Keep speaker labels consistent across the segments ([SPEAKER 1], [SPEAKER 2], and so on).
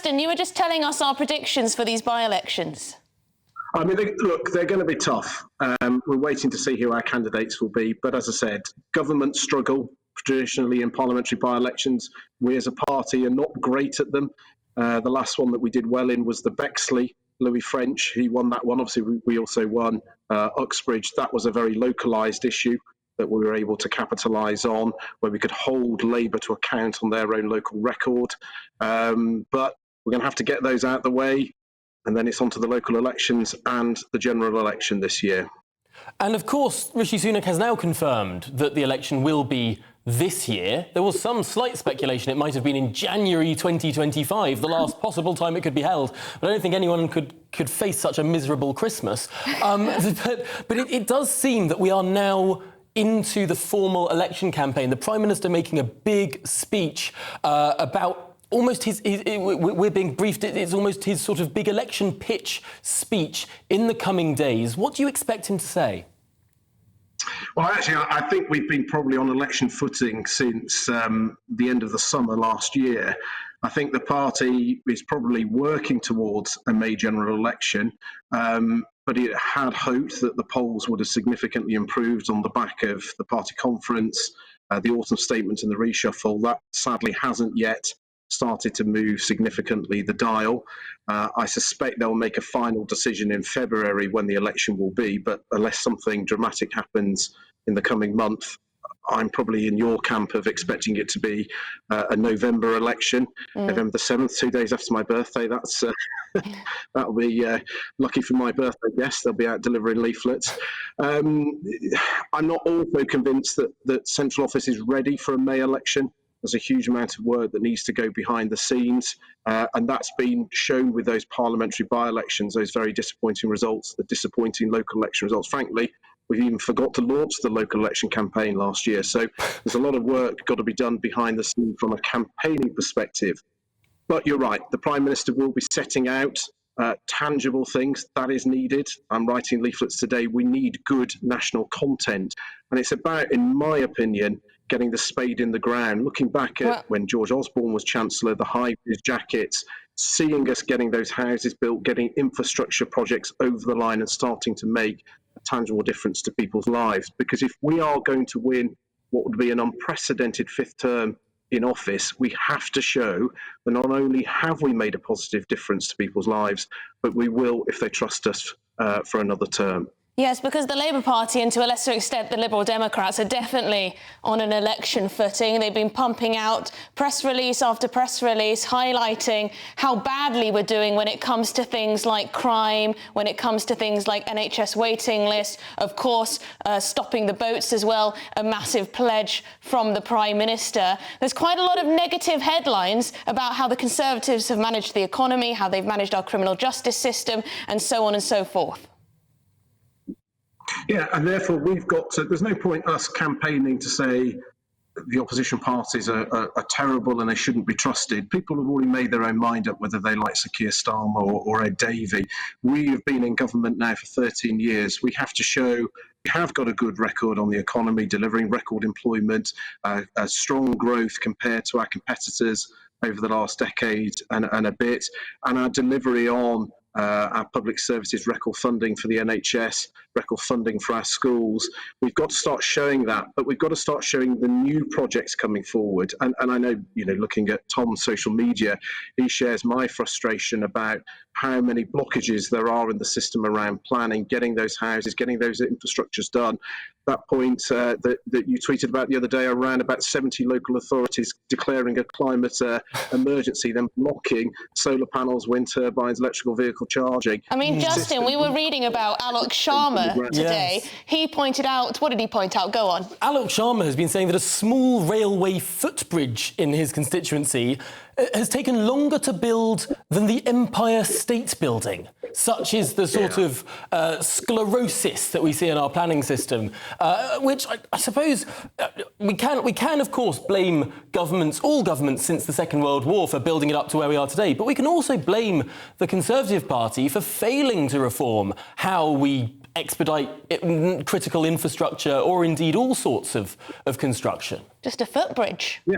[SPEAKER 1] Justin, you were just telling us our predictions for these by-elections.
[SPEAKER 2] I mean, they're going to be tough. We're waiting to see who our candidates will be. But as I said, governments struggle traditionally in parliamentary by-elections. We as a party are not great at them. The last one that we did well in was the Bexley. Louis French, he won that one. Obviously, we also won Uxbridge. That was a very localised issue that we were able to capitalise on, where we could hold Labour to account on their own local record. But we're going to have to get those out the way, and then it's on to the local elections and the general election this year.
[SPEAKER 3] And of course, Rishi Sunak has now confirmed that the election will be this year. There was some slight speculation it might have been in January 2025, the last possible time it could be held. But I don't think anyone could face such a miserable Christmas. But it does seem that we are now into the formal election campaign. The Prime Minister making a big speech about almost we're being briefed, it's almost his sort of big election pitch speech in the coming days. What do you expect him to say?
[SPEAKER 2] Well, actually, I think we've been probably on election footing since the end of the summer last year. I think the party is probably working towards a May general election, but it had hoped that the polls would have significantly improved on the back of the party conference, the autumn statement and the reshuffle. That sadly hasn't yet started to move significantly the dial. I suspect they'll make a final decision in February when the election will be, but unless something dramatic happens in the coming month, I'm probably in your camp of expecting it to be a November election, November the 7th, 2 days after my birthday. That'll be lucky for my birthday, yes. They'll be out delivering leaflets. I'm not also convinced that central office is ready for a May election. There's a huge amount of work that needs to go behind the scenes, and that's been shown with those parliamentary by-elections, those very disappointing results, the disappointing local election results. Frankly, we even forgot to launch the local election campaign last year. So there's a lot of work got to be done behind the scenes from a campaigning perspective. But you're right, the Prime Minister will be setting out tangible things that is needed. I'm writing leaflets today. We need good national content. And it's about, in my opinion, getting the spade in the ground, looking back at when George Osborne was Chancellor, the high-vis jackets, seeing us getting those houses built, getting infrastructure projects over the line and starting to make a tangible difference to people's lives. Because if we are going to win what would be an unprecedented fifth term in office, we have to show that not only have we made a positive difference to people's lives, but we will if they trust us for another term.
[SPEAKER 1] Yes, because the Labour Party, and to a lesser extent the Liberal Democrats, are definitely on an election footing. They've been pumping out press release after press release, highlighting how badly we're doing when it comes to things like crime, when it comes to things like NHS waiting list, of course, stopping the boats as well, a massive pledge from the Prime Minister. There's quite a lot of negative headlines about how the Conservatives have managed the economy, how they've managed our criminal justice system, and so on and so forth.
[SPEAKER 2] Yeah, and therefore we've got to, there's no point us campaigning to say the opposition parties are terrible and they shouldn't be trusted. People have already made their own mind up whether they like Sir Keir Starmer or Ed Davey. We have been in government now for 13 years. We have to show we have got a good record on the economy, delivering record employment, a strong growth compared to our competitors over the last decade and a bit, and our delivery on our public services, record funding for the NHS, record funding for our schools. We've got to start showing that, but we've got to start showing the new projects coming forward. And I know, looking at Tom's social media, he shares my frustration about how many blockages there are in the system around planning, getting those houses, getting those infrastructures done. That point that you tweeted about the other day around about 70 local authorities declaring a climate emergency, then blocking solar panels, wind turbines, electrical vehicle charging.
[SPEAKER 1] I mean, Justin, we were reading about Alok Sharma today. Yes. He pointed out, what did he point out? Go on. Alok
[SPEAKER 3] Sharma has been saying that a small railway footbridge in his constituency has taken longer to build than the Empire State Building. Such is the sort of sclerosis that we see in our planning system, which I suppose we can of course blame governments, all governments since the Second World War, for building it up to where we are today. But we can also blame the Conservative Party for failing to reform how we expedite critical infrastructure or indeed all sorts of construction.
[SPEAKER 1] Just a footbridge.
[SPEAKER 2] Yeah.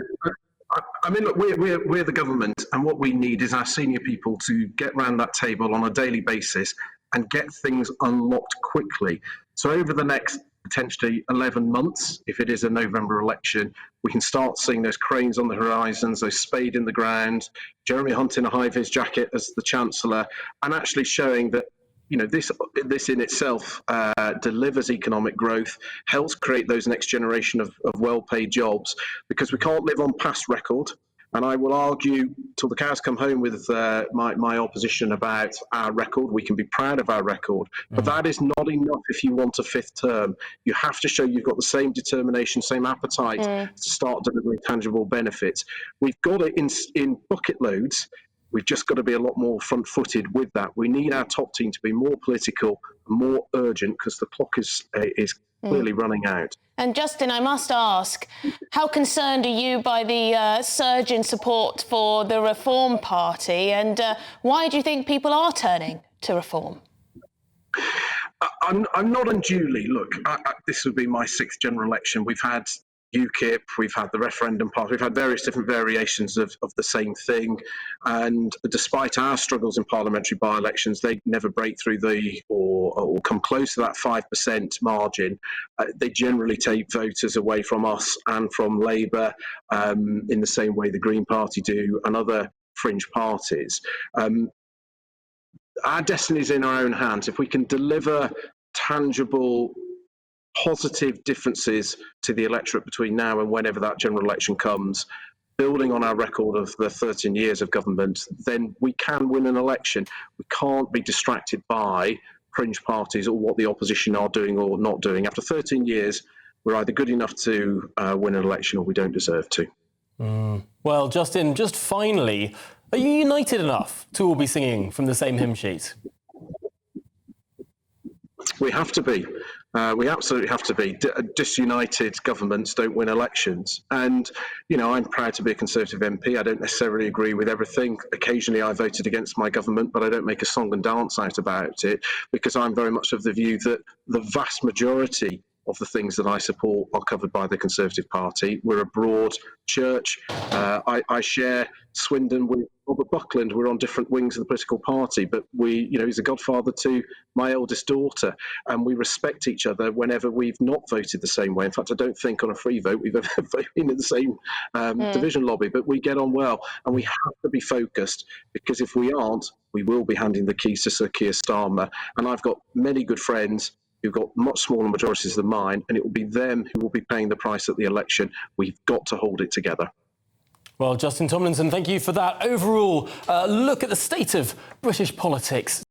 [SPEAKER 2] I mean, look, we're the government, and what we need is our senior people to get round that table on a daily basis and get things unlocked quickly. So over the next potentially 11 months, if it is a November election, we can start seeing those cranes on the horizons, those spade in the ground, Jeremy Hunt in a high-vis jacket as the Chancellor, and actually showing that this in itself delivers economic growth, helps create those next generation of well-paid jobs, because we can't live on past record. And I will argue till the cows come home with my opposition about our record. We can be proud of our record, but that is not enough if you want a fifth term. You have to show you've got the same determination, same appetite to start delivering tangible benefits. We've got it in bucket loads. We've just got to be a lot more front-footed with that. We need our top team to be more political, more urgent, because the clock is clearly running out.
[SPEAKER 1] And Justin, I must ask, how concerned are you by the surge in support for the Reform Party, and why do you think people are turning to Reform?
[SPEAKER 2] I'm not unduly. Look, this would be my sixth general election. We've had UKIP, we've had the referendum party, we've had various different variations of the same thing. And despite our struggles in parliamentary by-elections, they never break through or come close to that 5% margin. They generally take voters away from us and from Labour in the same way the Green Party do and other fringe parties. Our destiny is in our own hands. If we can deliver tangible, positive differences to the electorate between now and whenever that general election comes, building on our record of the 13 years of government, then we can win an election. We can't be distracted by fringe parties or what the opposition are doing or not doing. After 13 years, we're either good enough to win an election or we don't deserve to.
[SPEAKER 3] Well, Justin, just finally, are you united enough to all be singing from the same hymn sheet?
[SPEAKER 2] We have to be. We absolutely have to be. Disunited governments don't win elections. And, I'm proud to be a Conservative MP. I don't necessarily agree with everything. Occasionally I voted against my government, but I don't make a song and dance out about it, because I'm very much of the view that the vast majority of the things that I support are covered by the Conservative Party. We're a broad church. I share Swindon with Robert Buckland. We're on different wings of the political party, but he's a godfather to my eldest daughter, and we respect each other whenever we've not voted the same way. In fact, I don't think on a free vote we've ever been in the same division lobby, but we get on well, and we have to be focused, because if we aren't, we will be handing the keys to Sir Keir Starmer. And I've got many good friends who've got much smaller majorities than mine, and it will be them who will be paying the price at the election. We've got to hold it together.
[SPEAKER 3] Well, Justin Tomlinson, thank you for that overall look at the state of British politics.